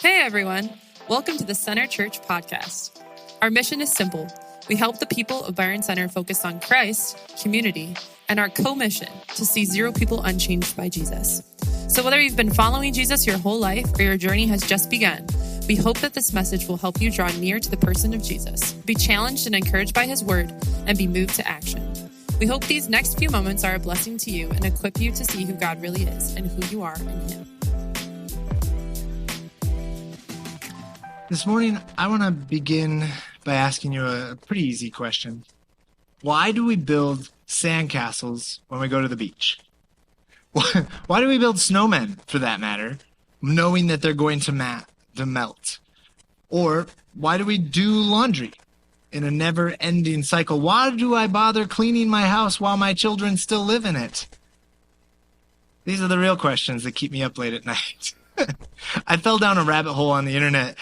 Hey everyone, welcome to the Center Church podcast. Our mission is simple. We help the people of BYRON Center focus on Christ, community, and our co-mission to see zero people unchanged by Jesus. So whether you've been following Jesus your whole life or your journey has just begun, we hope that this message will help you draw near to the person of Jesus, be challenged and encouraged by his word, and be moved to action. We hope these next few moments are a blessing to you and equip you to see who God really is and who you are in him. This morning, I want to begin by asking you a pretty easy question. Why do we build sandcastles when we go to the beach? Why do we build snowmen, for that matter, knowing that they're going to melt? Or why do we do laundry in a never-ending cycle? Why do I bother cleaning my house while my children still live in it? These are the real questions that keep me up late at night. I fell down a rabbit hole on the internet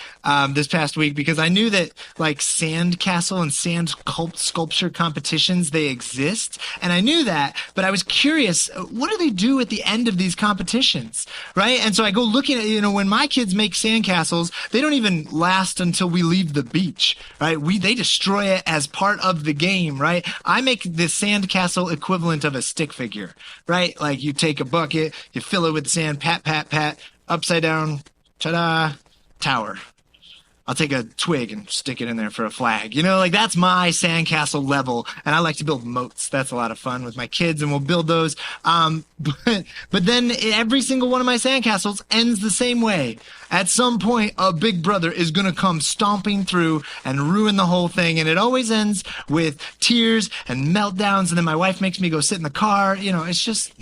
this past week because I knew that like sandcastle and sand sculpture competitions, they exist. And I knew that, but I was curious, what do they do at the end of these competitions, right? And so I go looking at, when my kids make sandcastles, they don't even last until we leave the beach, right? They destroy it as part of the game, right? I make the sandcastle equivalent of a stick figure, right? Like you take a bucket, you fill it with sand, pat, pat, pat, upside down, ta-da, tower. I'll take a twig and stick it in there for a flag. That's my sandcastle level. And I like to build moats. That's a lot of fun with my kids, and we'll build those. But then every single one of my sandcastles ends the same way. At some point, a big brother is going to come stomping through and ruin the whole thing. And it always ends with tears and meltdowns. And then my wife makes me go sit in the car. It's just...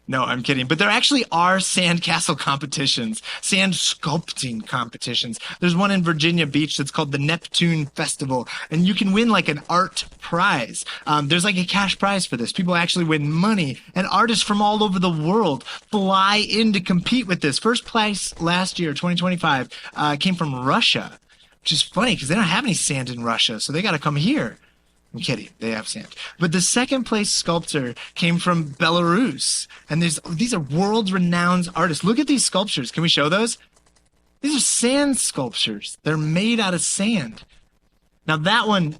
No, I'm kidding. But there actually are sandcastle competitions, sand sculpting competitions. There's one in Virginia Beach that's called the Neptune Festival, and you can win like an art prize. There's like a cash prize for this. People actually win money, and artists from all over the world fly in to compete with this. First place last year, 2025, came from Russia, which is funny because they don't have any sand in Russia, so they got to come here. I'm kidding. They have sand. But the second place sculptor came from Belarus. And these are world-renowned artists. Look at these sculptures. Can we show those? These are sand sculptures. They're made out of sand. Now that one,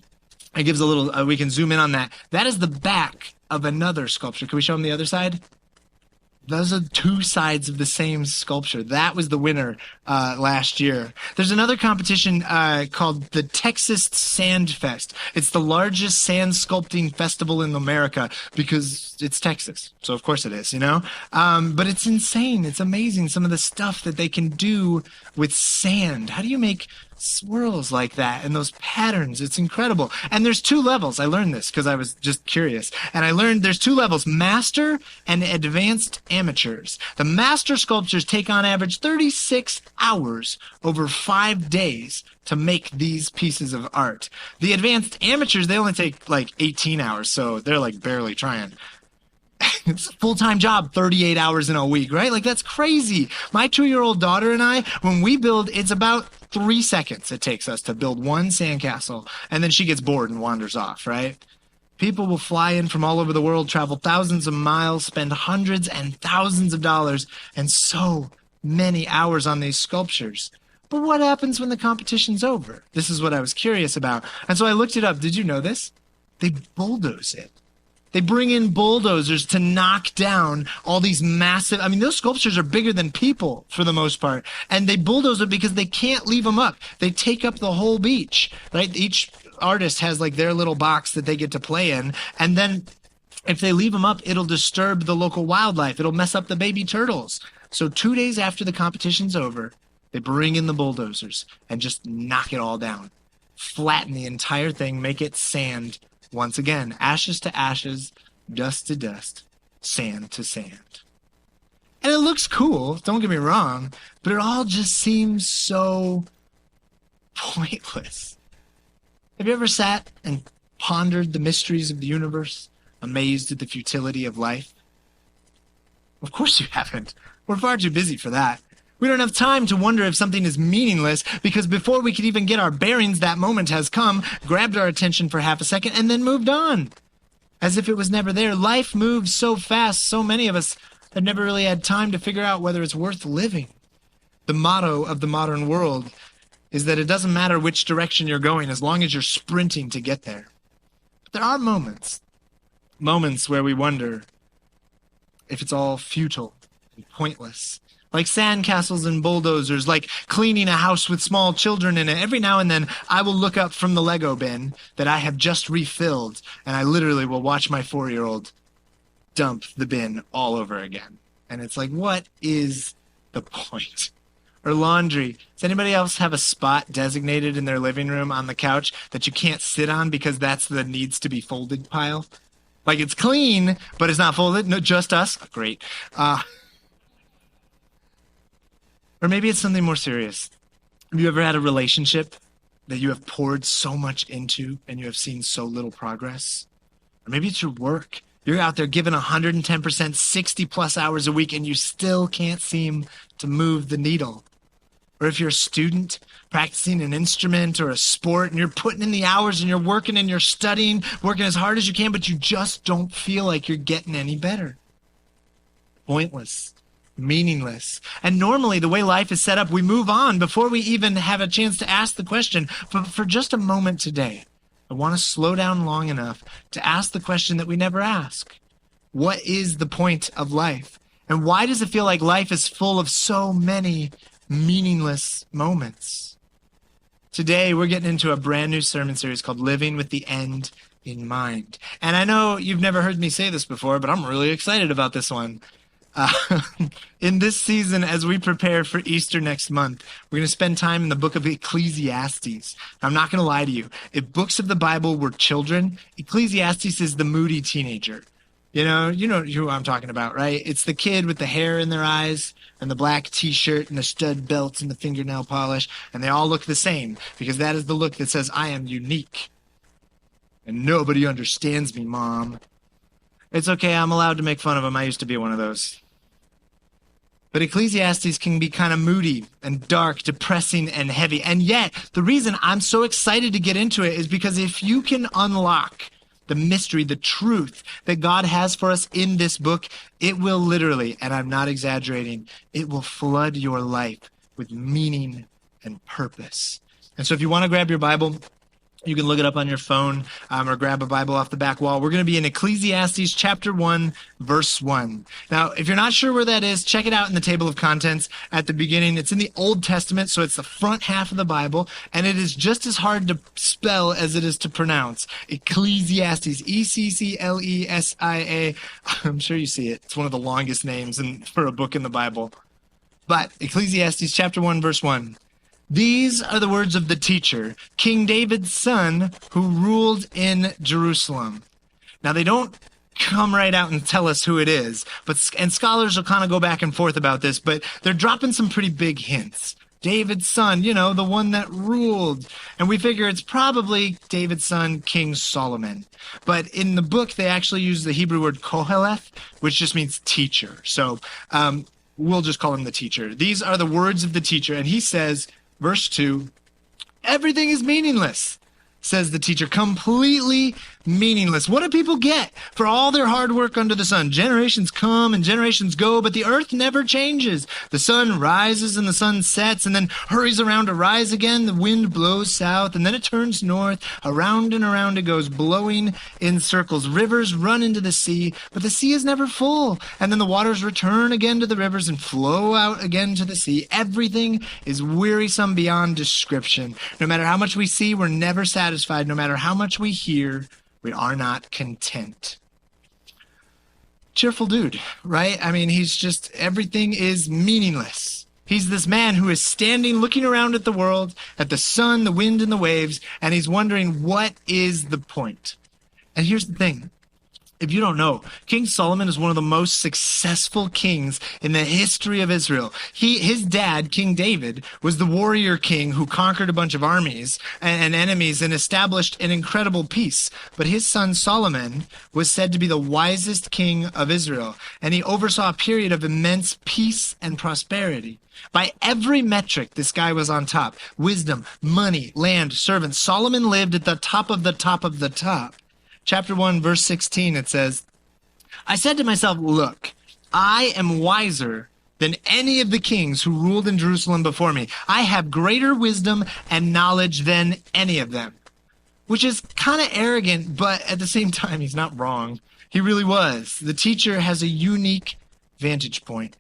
it gives a little, we can zoom in on that. That is the back of another sculpture. Can we show them the other side? Those are two sides of the same sculpture. That was the winner last year. There's another competition called the Texas Sand Fest. It's the largest sand sculpting festival in America because it's Texas. So of course it is, But it's insane. It's amazing some of the stuff that they can do with sand. How do you make swirls like that and those patterns? It's incredible. And there's two levels. I learned this because I was just curious. And I learned there's two levels, master and advanced amateurs. The master sculptors take on average 36 hours over 5 days to make these pieces of art. The advanced amateurs, they only take like 18 hours, so they're like barely trying. It's a full-time job, 38 hours in a week, right? Like, that's crazy. My 2-year-old daughter and I, when we build, it's about 3 seconds it takes us to build one sandcastle, and then she gets bored and wanders off, right? People will fly in from all over the world, travel thousands of miles, spend hundreds and thousands of dollars, and so many hours on these sculptures. But what happens when the competition's over? This is what I was curious about. And so I looked it up. Did you know this? They bulldoze it. They bring in bulldozers to knock down all these massive, those sculptures are bigger than people for the most part. And they bulldoze it because they can't leave them up. They take up the whole beach, right? Each artist has like their little box that they get to play in. And then if they leave them up, it'll disturb the local wildlife. It'll mess up the baby turtles. So 2 days after the competition's over, they bring in the bulldozers and just knock it all down. Flatten the entire thing, make it sand. Once again, ashes to ashes, dust to dust, sand to sand. And it looks cool, don't get me wrong, but it all just seems so pointless. Have you ever sat and pondered the mysteries of the universe, amazed at the futility of life? Of course you haven't. We're far too busy for that. We don't have time to wonder if something is meaningless because before we could even get our bearings, that moment has come, grabbed our attention for half a second, and then moved on. As if it was never there. Life moves so fast, so many of us have never really had time to figure out whether it's worth living. The motto of the modern world is that it doesn't matter which direction you're going as long as you're sprinting to get there. But there are moments where we wonder if it's all futile and pointless. Like sandcastles and bulldozers, like cleaning a house with small children in it. Every now and then, I will look up from the Lego bin that I have just refilled, and I literally will watch my 4-year-old dump the bin all over again. And it's like, what is the point? Or laundry. Does anybody else have a spot designated in their living room on the couch that you can't sit on because that's the needs to be folded pile? Like it's clean, but it's not folded? No, just us? Oh, great. Or maybe it's something more serious. Have you ever had a relationship that you have poured so much into and you have seen so little progress? Or maybe it's your work. You're out there giving 110%, 60 plus hours a week, and you still can't seem to move the needle. Or if you're a student practicing an instrument or a sport and you're putting in the hours and you're working and you're studying, working as hard as you can, but you just don't feel like you're getting any better. Pointless. Meaningless. And normally the way life is set up, we move on before we even have a chance to ask the question. But for just a moment today, I want to slow down long enough to ask the question that we never ask. What is the point of life? And why does it feel like life is full of so many meaningless moments? Today, we're getting into a brand new sermon series called Living with the End in Mind. And I know you've never heard me say this before, but I'm really excited about this one. In this season, as we prepare for Easter next month, we're going to spend time in the book of Ecclesiastes. I'm not going to lie to you. If books of the Bible were children, Ecclesiastes is the moody teenager. You know who I'm talking about, right? It's the kid with the hair in their eyes and the black t-shirt and the stud belts and the fingernail polish, and they all look the same because that is the look that says, I am unique. And nobody understands me, Mom. It's okay, I'm allowed to make fun of them. I used to be one of those. But Ecclesiastes can be kind of moody and dark, depressing and heavy. And yet, the reason I'm so excited to get into it is because if you can unlock the mystery, the truth that God has for us in this book, it will literally, and I'm not exaggerating, it will flood your life with meaning and purpose. And so if you want to grab your Bible, you can look it up on your phone or grab a Bible off the back wall. We're going to be in Ecclesiastes chapter 1, verse 1. Now, if you're not sure where that is, check it out in the table of contents at the beginning. It's in the Old Testament, so it's the front half of the Bible, and it is just as hard to spell as it is to pronounce. Ecclesiastes, E-C-C-L-E-S-I-A. I'm sure you see it. It's one of the longest names for a book in the Bible. But Ecclesiastes chapter 1, verse 1. These are the words of the teacher, King David's son, who ruled in Jerusalem. Now, they don't come right out and tell us who it is, and scholars will kind of go back and forth about this, but they're dropping some pretty big hints. David's son, the one that ruled. And we figure it's probably David's son, King Solomon. But in the book, they actually use the Hebrew word koheleth, which just means teacher. So we'll just call him the teacher. These are the words of the teacher, and he says, Verse 2, everything is meaningless, says the teacher, completely meaningless. What do people get for all their hard work under the sun? Generations come and generations go, but the earth never changes. The sun rises and the sun sets and then hurries around to rise again. The wind blows south and then it turns north. Around and around it goes, blowing in circles. Rivers run into the sea, but the sea is never full. And then the waters return again to the rivers and flow out again to the sea. Everything is wearisome beyond description. No matter how much we see, we're never satisfied. No matter how much we hear, we are not content. Cheerful dude, right? I mean, everything is meaningless. He's this man who is standing, looking around at the world, at the sun, the wind, and the waves, and he's wondering, what is the point? And here's the thing. If you don't know, King Solomon is one of the most successful kings in the history of Israel. His dad, King David, was the warrior king who conquered a bunch of armies and enemies and established an incredible peace. But his son Solomon was said to be the wisest king of Israel, and he oversaw a period of immense peace and prosperity. By every metric, this guy was on top. Wisdom, money, land, servants. Solomon lived at the top of the top of the top. Chapter 1, verse 16, it says, I said to myself, look, I am wiser than any of the kings who ruled in Jerusalem before me. I have greater wisdom and knowledge than any of them. Which is kind of arrogant, but at the same time, he's not wrong. He really was. The teacher has a unique vantage point.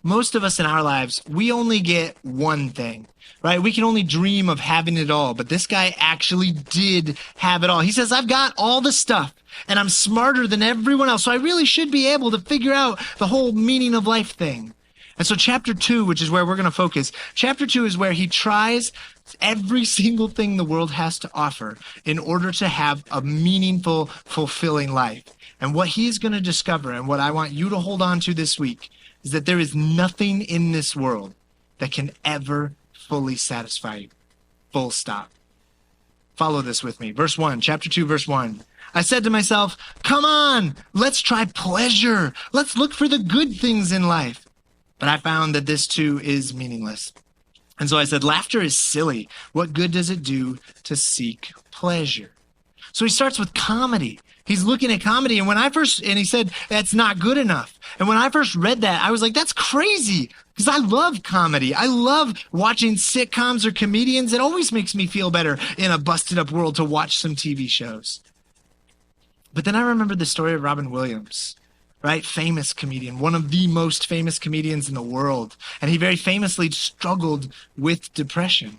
Most of us in our lives, we only get one thing, right? We can only dream of having it all, but this guy actually did have it all. He says, I've got all the stuff, and I'm smarter than everyone else, so I really should be able to figure out the whole meaning of life thing. And so chapter 2, which is where we're going to focus, chapter 2 is where he tries every single thing the world has to offer in order to have a meaningful, fulfilling life. And what he's going to discover, and what I want you to hold on to this week, is that there is nothing in this world that can ever fully satisfy you. Full stop. Follow this with me. Verse 1, chapter 2, verse 1. I said to myself, come on, let's try pleasure. Let's look for the good things in life. But I found that this too is meaningless. And so I said, laughter is silly. What good does it do to seek pleasure? So he starts with comedy. He's looking at comedy. And he said, that's not good enough. And when I first read that, I was like, that's crazy. Because I love comedy. I love watching sitcoms or comedians. It always makes me feel better in a busted up world to watch some TV shows. But then I remembered the story of Robin Williams. Right? Famous comedian, one of the most famous comedians in the world. And he very famously struggled with depression.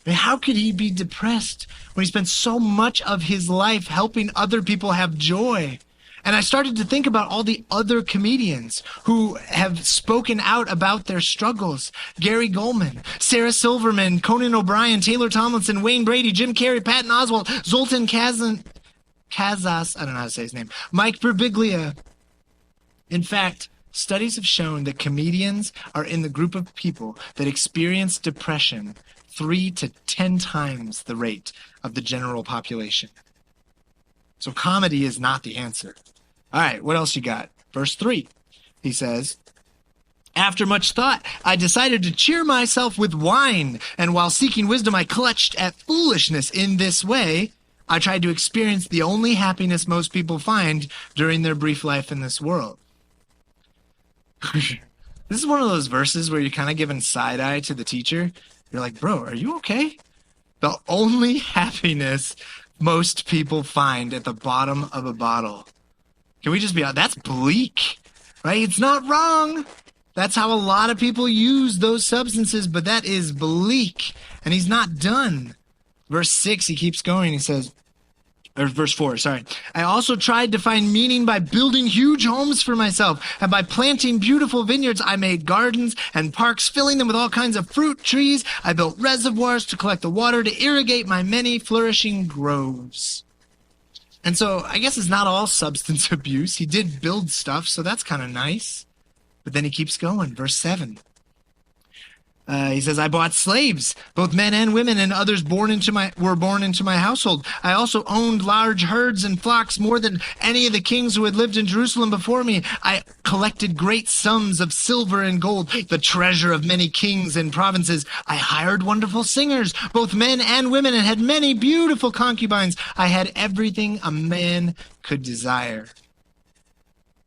I mean, how could he be depressed when he spent so much of his life helping other people have joy? And I started to think about all the other comedians who have spoken out about their struggles. Gary Goldman, Sarah Silverman, Conan O'Brien, Taylor Tomlinson, Wayne Brady, Jim Carrey, Patton Oswalt, Zoltan Kazas, I don't know how to say his name, Mike Birbiglia. In fact, studies have shown that comedians are in the group of people that experience depression 3 to 10 times the rate of the general population. So comedy is not the answer. All right, what else you got? Verse 3, he says, after much thought, I decided to cheer myself with wine, and while seeking wisdom, I clutched at foolishness. In this way, I tried to experience the only happiness most people find during their brief life in this world. This is one of those verses where you're kind of giving side eye to the teacher. You're like, bro, are you okay? The only happiness most people find at the bottom of a bottle. Can we just be honest? That's bleak, right? It's not wrong. That's how a lot of people use those substances, but that is bleak. And he's not done. Verse 6, he keeps going. He says, or verse 4, sorry. I also tried to find meaning by building huge homes for myself, and by planting beautiful vineyards. I made gardens and parks, filling them with all kinds of fruit trees. I built reservoirs to collect the water to irrigate my many flourishing groves. And so I guess it's not all substance abuse. He did build stuff, so that's kind of nice. But then he keeps going. Verse 7. He says, I bought slaves, both men and women, and others were born into my household. I also owned large herds and flocks, more than any of the kings who had lived in Jerusalem before me. I collected great sums of silver and gold, the treasure of many kings and provinces. I hired wonderful singers, both men and women, and had many beautiful concubines. I had everything a man could desire.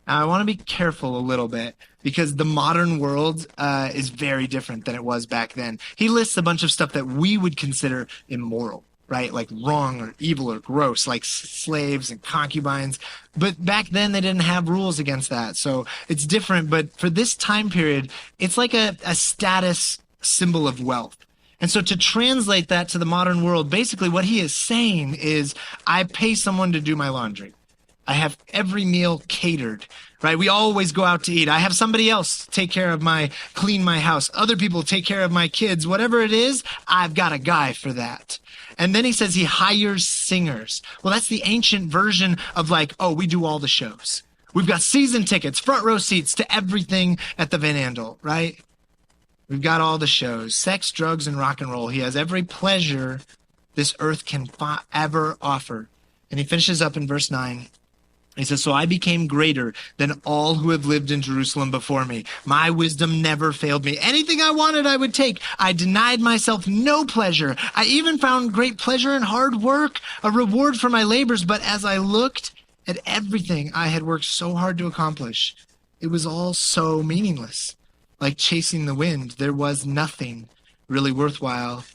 Now, I want to be careful a little bit, because the modern world is very different than it was back then. He lists a bunch of stuff that we would consider immoral, right? Like wrong or evil or gross, like slaves and concubines. But back then, they didn't have rules against that. So it's different. But for this time period, it's like a status symbol of wealth. And so to translate that to the modern world, basically what he is saying is, I pay someone to do my laundry. I have every meal catered, right? We always go out to eat. I have somebody else clean my house. Other people take care of my kids. Whatever it is, I've got a guy for that. And then he says he hires singers. Well, that's the ancient version of like, oh, we do all the shows. We've got season tickets, front row seats to everything at the Van Andel, right? We've got all the shows, sex, drugs, and rock and roll. He has every pleasure this earth can ever offer. And he finishes up in verse 9. He says, so I became greater than all who have lived in Jerusalem before me. My wisdom never failed me. Anything I wanted, I would take. I denied myself no pleasure. I even found great pleasure in hard work, a reward for my labors. But as I looked at everything I had worked so hard to accomplish, it was all so meaningless. like chasing the wind. There was nothing really worthwhile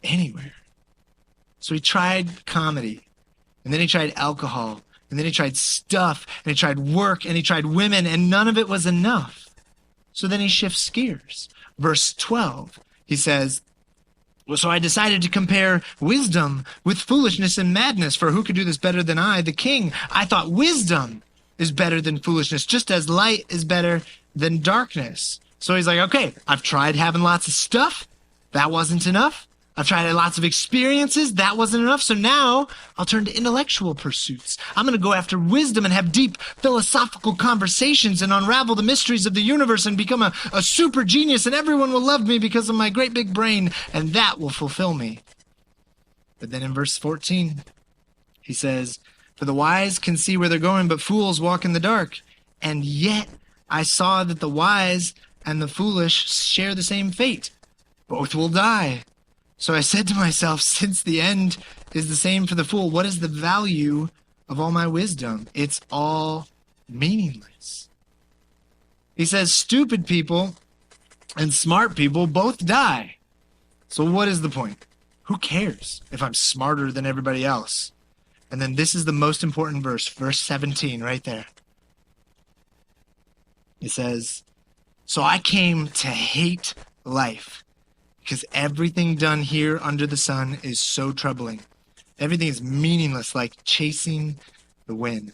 anywhere. So he tried comedy, and then he tried alcohol, and then he tried stuff, and he tried work, and he tried women, and none of it was enough. So then he shifts gears. Verse 12, he says, "Well, so I decided to compare wisdom with foolishness and madness, for who could do this better than I, the king? I thought wisdom is better than foolishness, just as light is better than darkness." So he's like, okay, I've tried having lots of stuff. That wasn't enough. I've tried lots of experiences. That wasn't enough. So now I'll turn to intellectual pursuits. I'm going to go after wisdom and have deep philosophical conversations and unravel the mysteries of the universe and become a super genius, and everyone will love me because of my great big brain, and that will fulfill me. But then in verse 14, he says, "For the wise can see where they're going, but fools walk in the dark. And yet I saw that the wise and the foolish share the same fate. Both will die. So I said to myself, since the end is the same for the fool, what is the value of all my wisdom? It's all meaningless." He says stupid people and smart people both die. So what is the point? Who cares if I'm smarter than everybody else? And then this is the most important verse, verse 17 right there. It says, "So I came to hate life, because everything done here under the sun is so troubling. Everything is meaningless, like chasing the wind."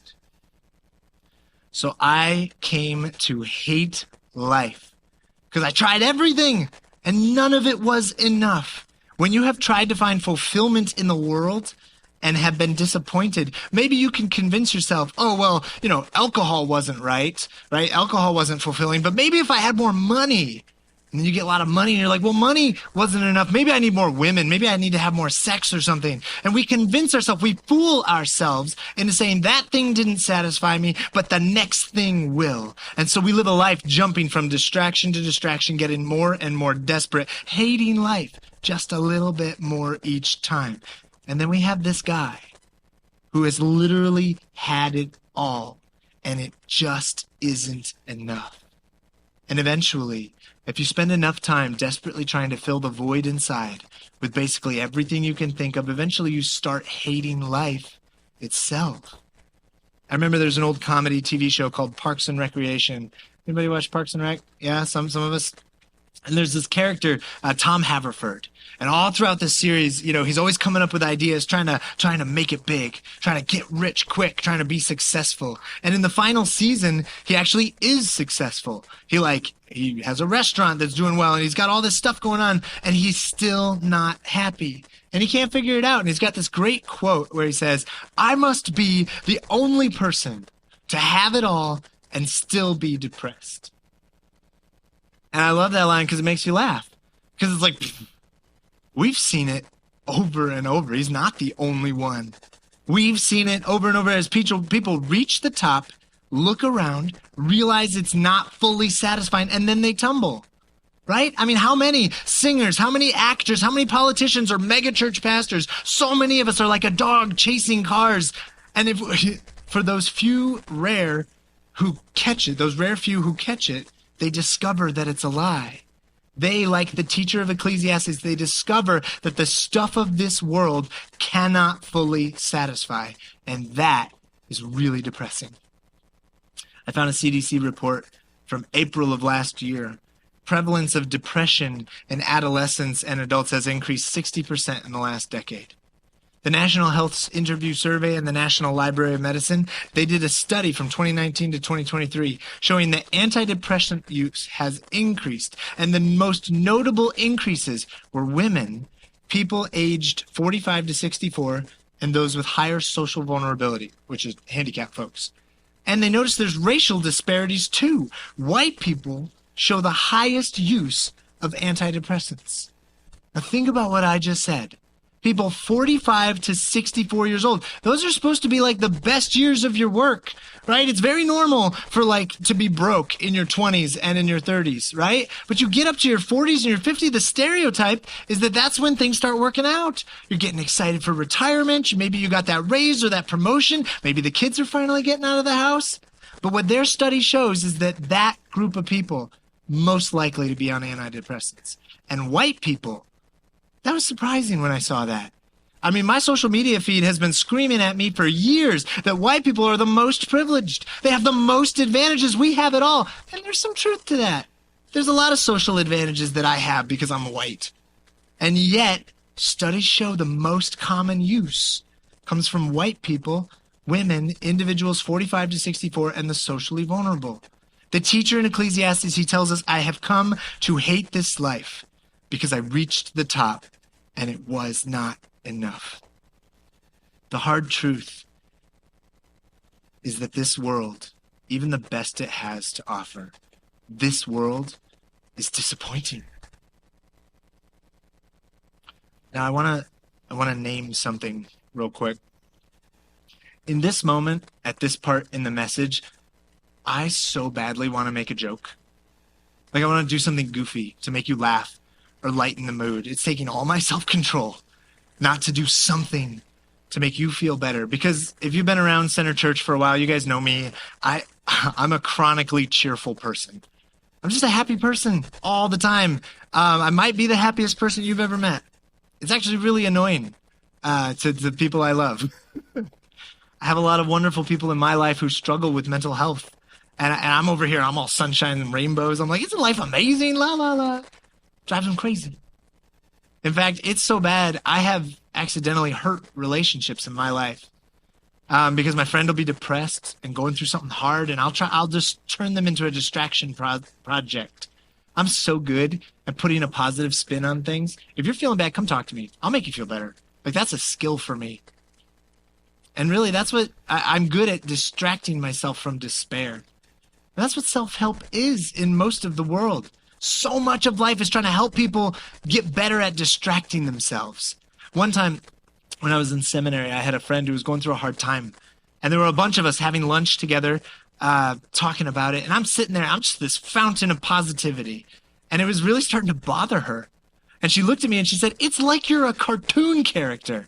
So I came to hate life because I tried everything and none of it was enough. When you have tried to find fulfillment in the world and have been disappointed, maybe you can convince yourself, oh, well, alcohol wasn't right? Alcohol wasn't fulfilling, but maybe if I had more money. And then you get a lot of money and you're like, well, money wasn't enough. Maybe I need more women. Maybe I need to have more sex or something. And we convince ourselves, we fool ourselves into saying that thing didn't satisfy me, but the next thing will. And so we live a life jumping from distraction to distraction, getting more and more desperate, hating life just a little bit more each time. And then we have this guy who has literally had it all, and it just isn't enough. And eventually, if you spend enough time desperately trying to fill the void inside with basically everything you can think of, eventually you start hating life itself. I remember there's an old comedy TV show called Parks and Recreation. Anybody watch Parks and Rec? Yeah, some of us. And there's this character, Tom Haverford. And all throughout this series, he's always coming up with ideas, trying to make it big, trying to get rich quick, trying to be successful. And in the final season, he actually is successful. He has a restaurant that's doing well, and he's got all this stuff going on, and he's still not happy. And he can't figure it out. And he's got this great quote where he says, "I must be the only person to have it all and still be depressed." And I love that line because it makes you laugh. Because it's like, we've seen it over and over. He's not the only one. We've seen it over and over as people reach the top, look around, realize it's not fully satisfying, and then they tumble. Right? I mean, how many singers, how many actors, how many politicians or mega church pastors? So many of us are like a dog chasing cars. And for those few rare who catch it, they discover that it's a lie. They, like the teacher of Ecclesiastes, they discover that the stuff of this world cannot fully satisfy. And that is really depressing. I found a CDC report from April of last year. Prevalence of depression in adolescents and adults has increased 60% in the last decade. The National Health Interview Survey and the National Library of Medicine, they did a study from 2019 to 2023 showing that antidepressant use has increased. And the most notable increases were women, people aged 45 to 64, and those with higher social vulnerability, which is handicapped folks. And they noticed there's racial disparities too. White people show the highest use of antidepressants. Now think about what I just said. People 45 to 64 years old. Those are supposed to be like the best years of your work, right? It's very normal for to be broke in your 20s and in your 30s, right? But you get up to your 40s and your 50s, the stereotype is that that's when things start working out. You're getting excited for retirement. Maybe you got that raise or that promotion. Maybe the kids are finally getting out of the house. But what their study shows is that group of people, most likely to be on antidepressants. And white people, that was surprising when I saw that. I mean, my social media feed has been screaming at me for years that white people are the most privileged. They have the most advantages. We have it all. And there's some truth to that. There's a lot of social advantages that I have because I'm white. And yet, studies show the most common use comes from white people, women, individuals 45 to 64, and the socially vulnerable. The teacher in Ecclesiastes, he tells us, I have come to hate this life because I reached the top and it was not enough. The hard truth is that this world, even the best it has to offer, this world is disappointing. Now I want to name something real quick. In this moment, at this part in the message, I so badly want to make a joke. Like I want to do something goofy to make you laugh or lighten the mood. It's taking all my self-control not to do something to make you feel better. Because if you've been around Center Church for a while, you guys know me. I'm a chronically cheerful person. I'm just a happy person all the time. I might be the happiest person you've ever met. It's actually really annoying to the people I love. I have a lot of wonderful people in my life who struggle with mental health. And I'm over here, I'm all sunshine and rainbows. I'm like, isn't life amazing? La, la, la. Drives them crazy. In fact, it's so bad, I have accidentally hurt relationships in my life because my friend will be depressed and going through something hard, and I'll just turn them into a distraction project. I'm so good at putting a positive spin on things. If you're feeling bad, come talk to me. I'll make you feel better. Like, that's a skill for me. And really, that's what I'm good at, distracting myself from despair. And that's what self-help is in most of the world. So much of life is trying to help people get better at distracting themselves. One time when I was in seminary, I had a friend who was going through a hard time. And there were a bunch of us having lunch together, talking about it. And I'm sitting there, I'm just this fountain of positivity. And it was really starting to bother her. And she looked at me and she said, it's like you're a cartoon character.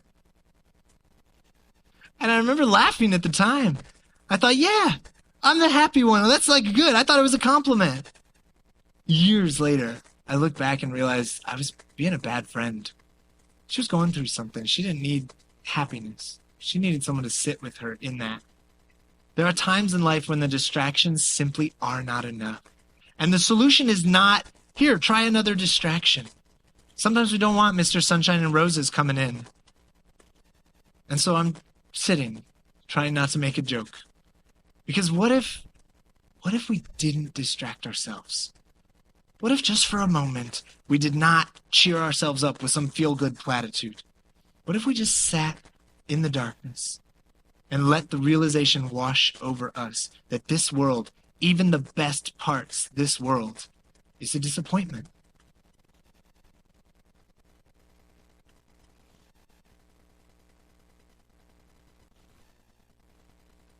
And I remember laughing at the time. I thought, yeah, I'm the happy one. That's like good. I thought it was a compliment. Years later, I look back and realized I was being a bad friend. She was going through something. She didn't need happiness. She needed someone to sit with her in that. There are times in life when the distractions simply are not enough. And the solution is not, here, try another distraction. Sometimes we don't want Mr. Sunshine and Roses coming in. And so I'm sitting, trying not to make a joke. Because what if we didn't distract ourselves? What if just for a moment we did not cheer ourselves up with some feel-good platitude? What if we just sat in the darkness and let the realization wash over us that this world, even the best parts, this world, is a disappointment?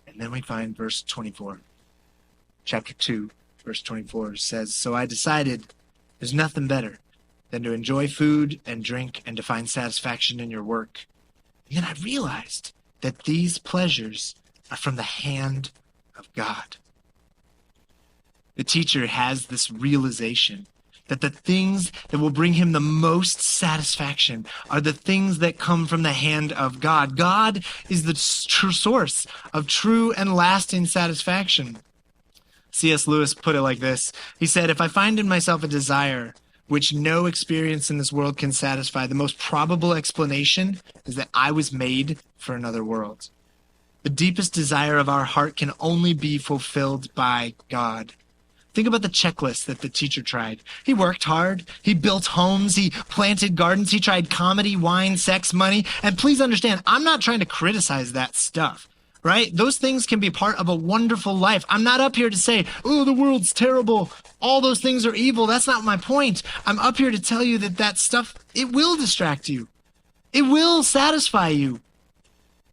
And then we find verse 24. Chapter 2, verse 24 says, so I decided there's nothing better than to enjoy food and drink and to find satisfaction in your work. And then I realized that these pleasures are from the hand of God. The teacher has this realization that the things that will bring him the most satisfaction are the things that come from the hand of God. God is the true source of true and lasting satisfaction. C.S. Lewis put it like this. He said, if I find in myself a desire which no experience in this world can satisfy, the most probable explanation is that I was made for another world. The deepest desire of our heart can only be fulfilled by God. Think about the checklist that the teacher tried. He worked hard. He built homes. He planted gardens. He tried comedy, wine, sex, money. And please understand, I'm not trying to criticize that stuff, right? Those things can be part of a wonderful life. I'm not up here to say, oh, the world's terrible. All those things are evil. That's not my point. I'm up here to tell you that that stuff, it will distract you. It will satisfy you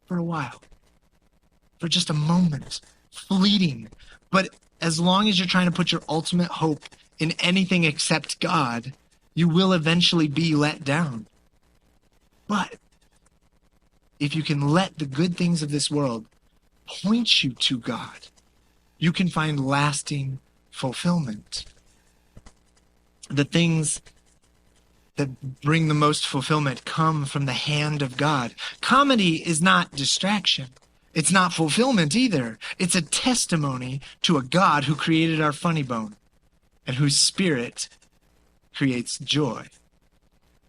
for a while, for just a moment, fleeting. But as long as you're trying to put your ultimate hope in anything except God, you will eventually be let down. But if you can let the good things of this world point you to God, you can find lasting fulfillment. the things that bring the most fulfillment come from the hand of God. Comedy is not distraction. It's not fulfillment either. It's a testimony to a God who created our funny bone and whose spirit creates joy.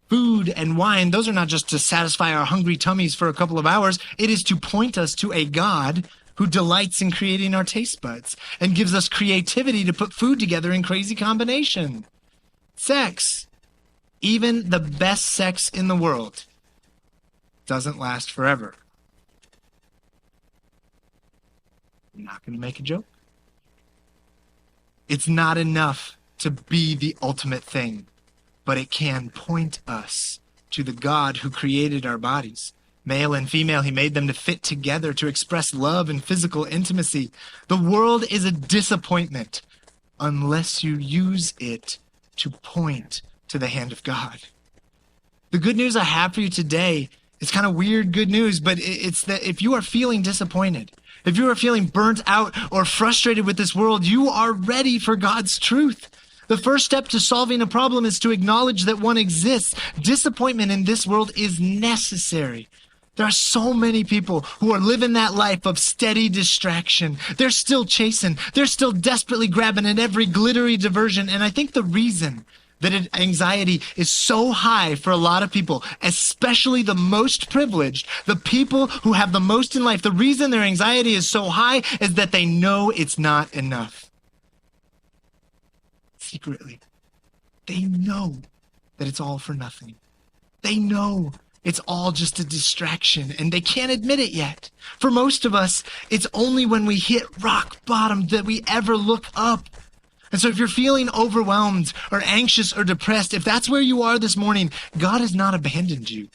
Food and wine, those are not just to satisfy our hungry tummies for a couple of hours. It is to point us to a God who delights in creating our taste buds and gives us creativity to put food together in crazy combination. Sex, even the best sex in the world, doesn't last forever. I'm not going to make a joke. It's not enough to be the ultimate thing, but it can point us to the God who created our bodies. Male and female, he made them to fit together, to express love and physical intimacy. The world is a disappointment unless you use it to point to the hand of God. The good news I have for you today is kind of weird good news, but it's that if you are feeling disappointed, if you are feeling burnt out or frustrated with this world, you are ready for God's truth. The first step to solving a problem is to acknowledge that one exists. Disappointment in this world is necessary. There are so many people who are living that life of steady distraction. They're still chasing. They're still desperately grabbing at every glittery diversion. And I think the reason that anxiety is so high for a lot of people, especially the most privileged, the people who have the most in life, the reason their anxiety is so high is that they know it's not enough. Secretly, they know that it's all for nothing. They know it's all just a distraction, and they can't admit it yet. For most of us, it's only when we hit rock bottom that we ever look up. And so if you're feeling overwhelmed or anxious or depressed, if that's where you are this morning, God has not abandoned you.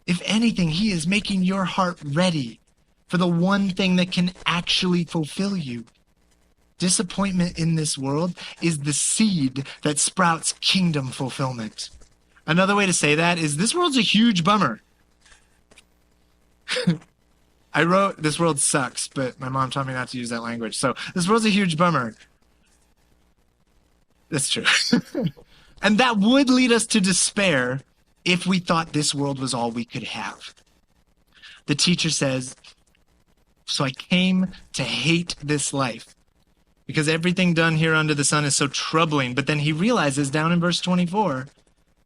If anything, he is making your heart ready for the one thing that can actually fulfill you. Disappointment in this world is the seed that sprouts kingdom fulfillment. Another way to say that is this world's a huge bummer. I wrote, this world sucks, but my mom taught me not to use that language. So this world's a huge bummer. That's true. And that would lead us to despair if we thought this world was all we could have. The teacher says, so I came to hate this life because everything done here under the sun is so troubling. But then he realizes down in verse 24,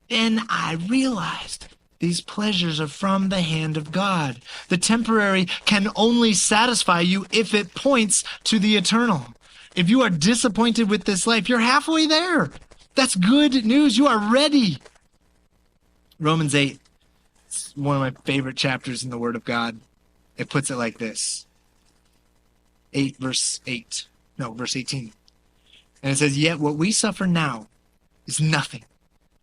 then I realized these pleasures are from the hand of God. The temporary can only satisfy you if it points to the eternal. If you are disappointed with this life, you're halfway there. That's good news. You are ready. Romans 8, it's one of my favorite chapters in the Word of God. It puts it like this. Verse 18. And it says, yet what we suffer now is nothing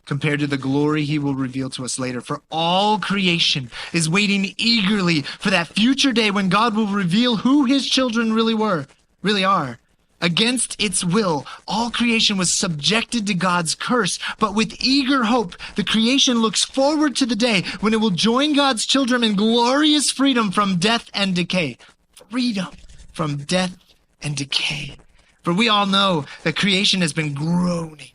compared to the glory he will reveal to us later. For all creation is waiting eagerly for that future day when God will reveal who his children really are. Against its will, all creation was subjected to God's curse, but with eager hope, the creation looks forward to the day when it will join God's children in glorious freedom from death and decay. Freedom from death and decay. For we all know that creation has been groaning,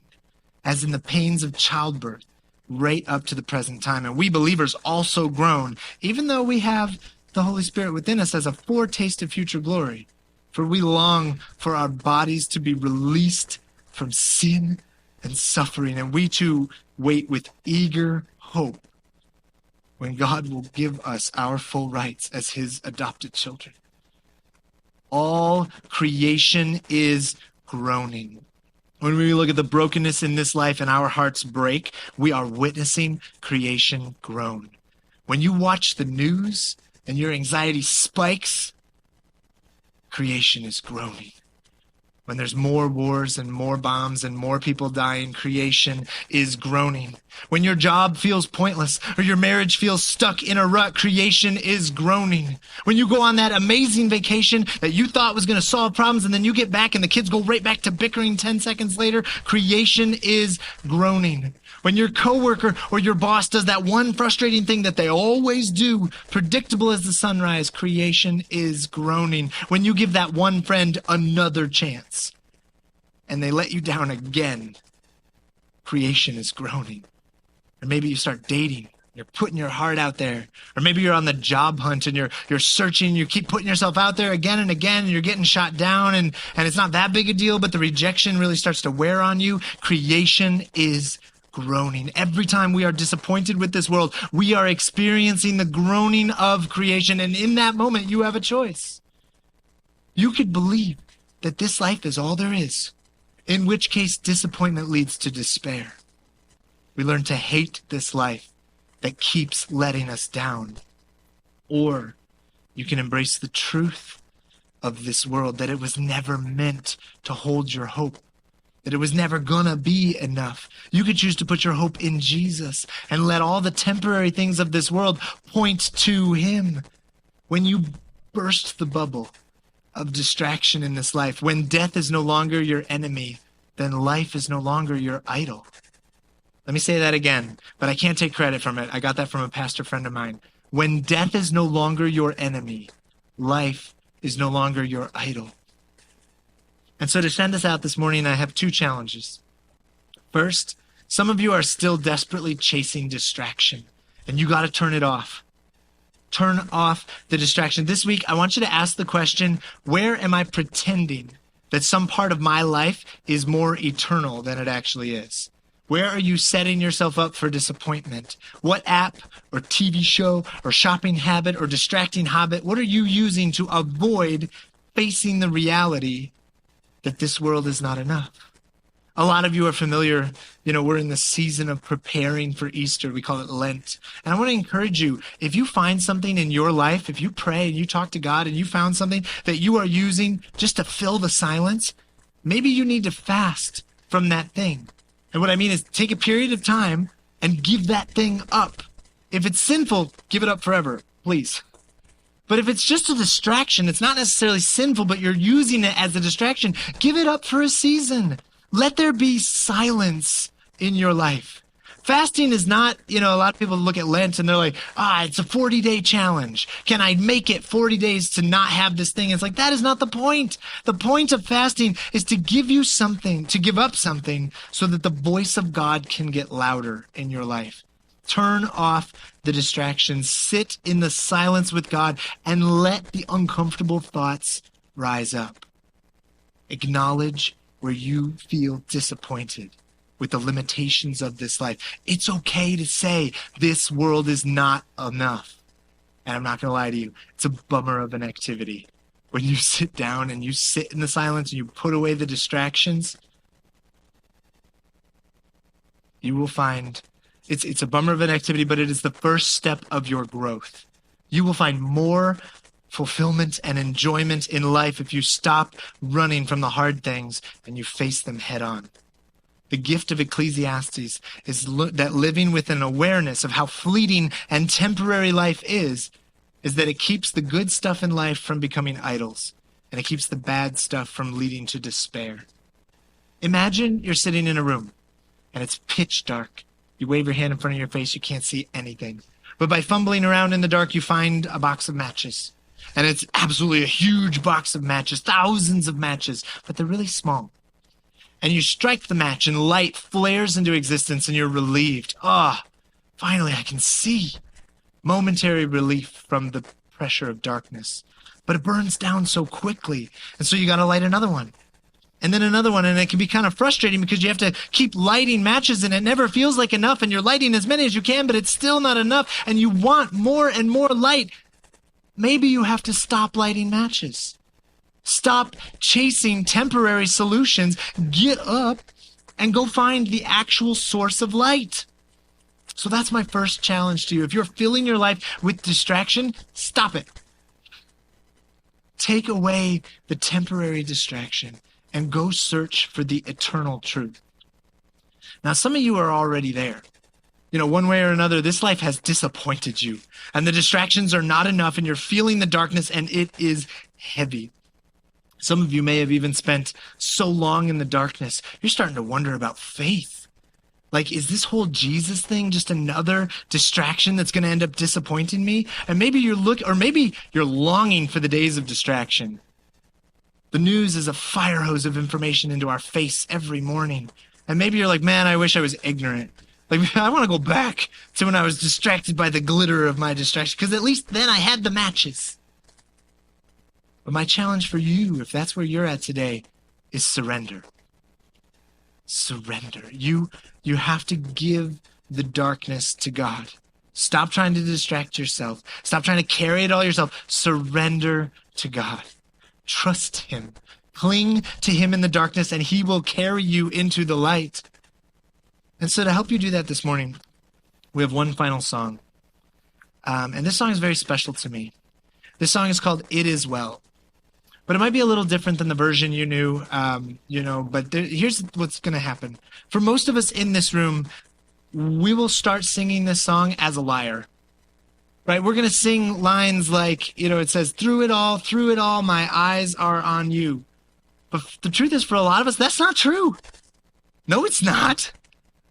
as in the pains of childbirth, right up to the present time. And we believers also groan, even though we have the Holy Spirit within us as a foretaste of future glory. For we long for our bodies to be released from sin and suffering, and we too wait with eager hope when God will give us our full rights as his adopted children. All creation is groaning. When we look at the brokenness in this life and our hearts break, we are witnessing creation groan. When you watch the news and your anxiety spikes, creation is groaning. When there's more wars and more bombs and more people dying, creation is groaning. When your job feels pointless or your marriage feels stuck in a rut, creation is groaning. When you go on that amazing vacation that you thought was going to solve problems and then you get back and the kids go right back to bickering 10 seconds later, creation is groaning. When your coworker or your boss does that one frustrating thing that they always do, predictable as the sunrise, creation is groaning. When you give that one friend another chance and they let you down again, creation is groaning. Or maybe you start dating. You're putting your heart out there. Or maybe you're on the job hunt and you're searching. You keep putting yourself out there again and again, and you're getting shot down, and it's not that big a deal, but the rejection really starts to wear on you. Creation is groaning. Every time we are disappointed with this world, we are experiencing the groaning of creation. And in that moment, you have a choice. You could believe that this life is all there is, in which case disappointment leads to despair. We learn to hate this life that keeps letting us down. Or you can embrace the truth of this world, that it was never meant to hold your hope, that it was never gonna be enough. You could choose to put your hope in Jesus and let all the temporary things of this world point to him. When you burst the bubble of distraction in this life, when death is no longer your enemy, then life is no longer your idol. Let me say that again, but I can't take credit from it. I got that from a pastor friend of mine. When death is no longer your enemy, life is no longer your idol. And so to send us out this morning, I have two challenges. First, some of you are still desperately chasing distraction, and you got to turn it off. Turn off the distraction. This week, I want you to ask the question, where am I pretending that some part of my life is more eternal than it actually is? Where are you setting yourself up for disappointment? What app or TV show or shopping habit or distracting habit, what are you using to avoid facing the reality that this world is not enough? A lot of you are familiar, we're in the season of preparing for Easter. We call it Lent. And I want to encourage you, if you find something in your life, if you pray and you talk to God and you found something that you are using just to fill the silence, maybe you need to fast from that thing. And what I mean is take a period of time and give that thing up. If it's sinful, give it up forever, please. But if it's just a distraction, it's not necessarily sinful, but you're using it as a distraction, give it up for a season. Let there be silence in your life. Fasting is not, a lot of people look at Lent and they're like, it's a 40-day challenge. Can I make it 40 days to not have this thing? It's like, that is not the point. The point of fasting is to give you something, to give up something so that the voice of God can get louder in your life. Turn off the distractions, sit in the silence with God, and let the uncomfortable thoughts rise up. Acknowledge where you feel disappointed with the limitations of this life. It's okay to say this world is not enough. And I'm not going to lie to you, it's a bummer of an activity. When you sit down and you sit in the silence and you put away the distractions, you will find it's a bummer of an activity, but it is the first step of your growth. You will find more fulfillment and enjoyment in life if you stop running from the hard things and you face them head on. The gift of Ecclesiastes is that living with an awareness of how fleeting and temporary life is that it keeps the good stuff in life from becoming idols, and it keeps the bad stuff from leading to despair. Imagine you're sitting in a room, and it's pitch dark. You wave your hand in front of your face, you can't see anything. But by fumbling around in the dark, you find a box of matches. And it's absolutely a huge box of matches, thousands of matches, but they're really small. And you strike the match and light flares into existence and you're relieved. Finally I can see. Momentary relief from the pressure of darkness. But it burns down so quickly. And so you got to light another one. And then another one. And it can be kind of frustrating because you have to keep lighting matches and it never feels like enough. And you're lighting as many as you can, but it's still not enough. And you want more and more light. Maybe you have to stop lighting matches. Stop chasing temporary solutions. Get up and go find the actual source of light. So that's my first challenge to you. If you're filling your life with distraction, stop it. Take away the temporary distraction and go search for the eternal truth. Now, some of you are already there. One way or another, this life has disappointed you, and the distractions are not enough, and you're feeling the darkness, and it is heavy. Some of you may have even spent so long in the darkness, you're starting to wonder about faith. Like, is this whole Jesus thing just another distraction that's going to end up disappointing me? And maybe you're longing for the days of distraction. The news is a fire hose of information into our face every morning. And maybe you're like, man, I wish I was ignorant. Like, I want to go back to when I was distracted by the glitter of my distraction, because at least then I had the matches. But my challenge for you, if that's where you're at today, is surrender. Surrender. You have to give the darkness to God. Stop trying to distract yourself. Stop trying to carry it all yourself. Surrender to God. Trust him. Cling to him in the darkness, and he will carry you into the light. And so to help you do that this morning, we have one final song. And this song is very special to me. This song is called It Is Well. But it might be a little different than the version you knew, but here's what's going to happen. For most of us in this room, we will start singing this song as a liar, right? We're going to sing lines like, it says, through it all, my eyes are on you. But the truth is, for a lot of us, that's not true. No, it's not.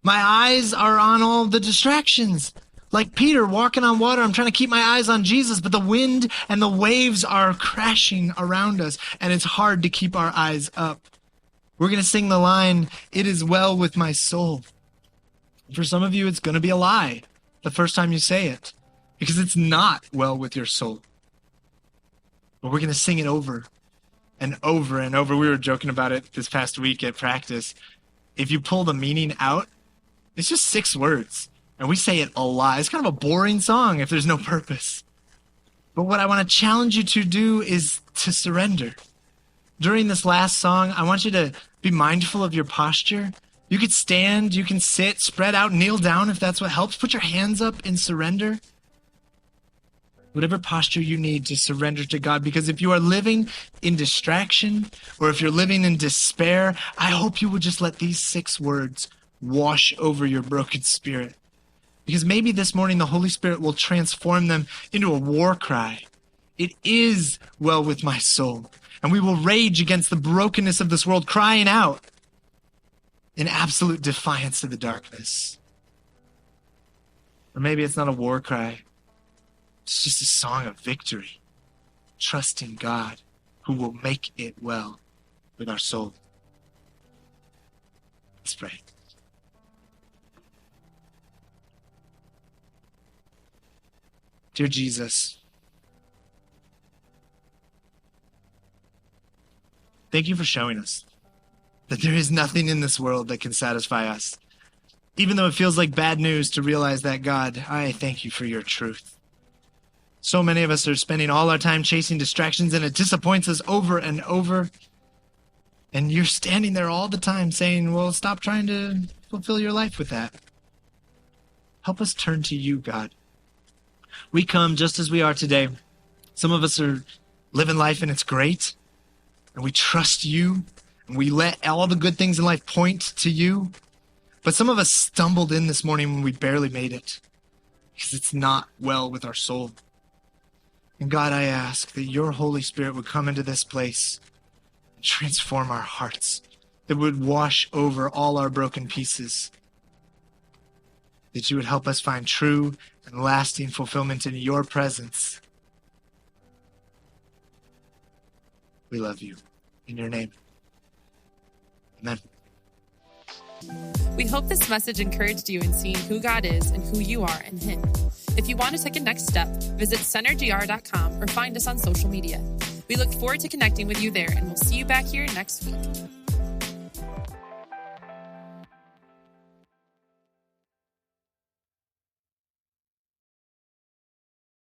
My eyes are on all the distractions. Like Peter walking on water, I'm trying to keep my eyes on Jesus, but the wind and the waves are crashing around us, and it's hard to keep our eyes up. We're going to sing the line, it is well with my soul. For some of you, it's going to be a lie the first time you say it, because it's not well with your soul. But we're going to sing it over and over and over. We were joking about it this past week at practice. If you pull the meaning out, it's just 6 words. And we say it a lot. It's kind of a boring song if there's no purpose. But what I want to challenge you to do is to surrender. During this last song, I want you to be mindful of your posture. You could stand, you can sit, spread out, kneel down if that's what helps. Put your hands up in surrender. Whatever posture you need to surrender to God. Because if you are living in distraction or if you're living in despair, I hope you will just let these 6 words wash over your broken spirit. Because maybe this morning the Holy Spirit will transform them into a war cry. It is well with my soul. And we will rage against the brokenness of this world, crying out in absolute defiance of the darkness. Or maybe it's not a war cry. It's just a song of victory, trusting God who will make it well with our soul. Let's pray. Dear Jesus, thank you for showing us that there is nothing in this world that can satisfy us. Even though it feels like bad news to realize that, God, I thank you for your truth. So many of us are spending all our time chasing distractions, and it disappoints us over and over. And you're standing there all the time saying, well, stop trying to fulfill your life with that. Help us turn to you, God. We come just as we are today. Some of us are living life and it's great. And we trust you. And we let all the good things in life point to you. But some of us stumbled in this morning when we barely made it. Because it's not well with our soul. And God, I ask that your Holy Spirit would come into this place and transform our hearts. That would wash over all our broken pieces. That you would help us find true and lasting fulfillment in your presence. We love you. In your name. Amen. We hope this message encouraged you in seeing who God is and who you are in him. If you want to take a next step, visit centergr.com or find us on social media. We look forward to connecting with you there, and we'll see you back here next week.